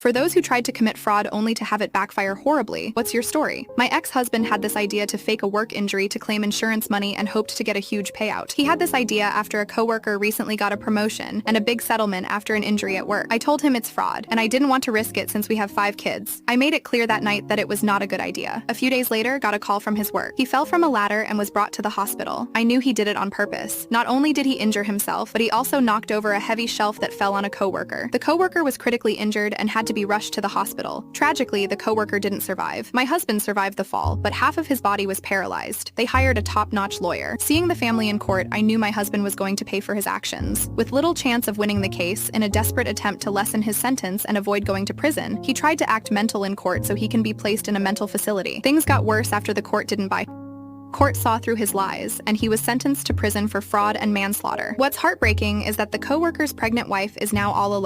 For those who tried to commit fraud only to have it backfire horribly, what's your story? My ex-husband had this idea to fake a work injury to claim insurance money and hoped to get a huge payout. He had this idea after a coworker recently got a promotion and a big settlement after an injury at work. I told him it's fraud, and I didn't want to risk it since we have 5 kids. I made it clear that night that it was not a good idea. A few days later, got a call from his work. He fell from a ladder and was brought to the hospital. I knew he did it on purpose. Not only did he injure himself, but he also knocked over a heavy shelf that fell on a coworker. The coworker was critically injured and had to be rushed to the hospital. Tragically, the coworker didn't survive. My husband survived the fall, but half of his body was paralyzed. They hired a top-notch lawyer. Seeing the family in court, I knew my husband was going to pay for his actions. With little chance of winning the case, in a desperate attempt to lessen his sentence and avoid going to prison, he tried to act mental in court so he can be placed in a mental facility. Things got worse after the court didn't buy. Court saw through his lies, and he was sentenced to prison for fraud and manslaughter. What's heartbreaking is that the coworker's pregnant wife is now all alone.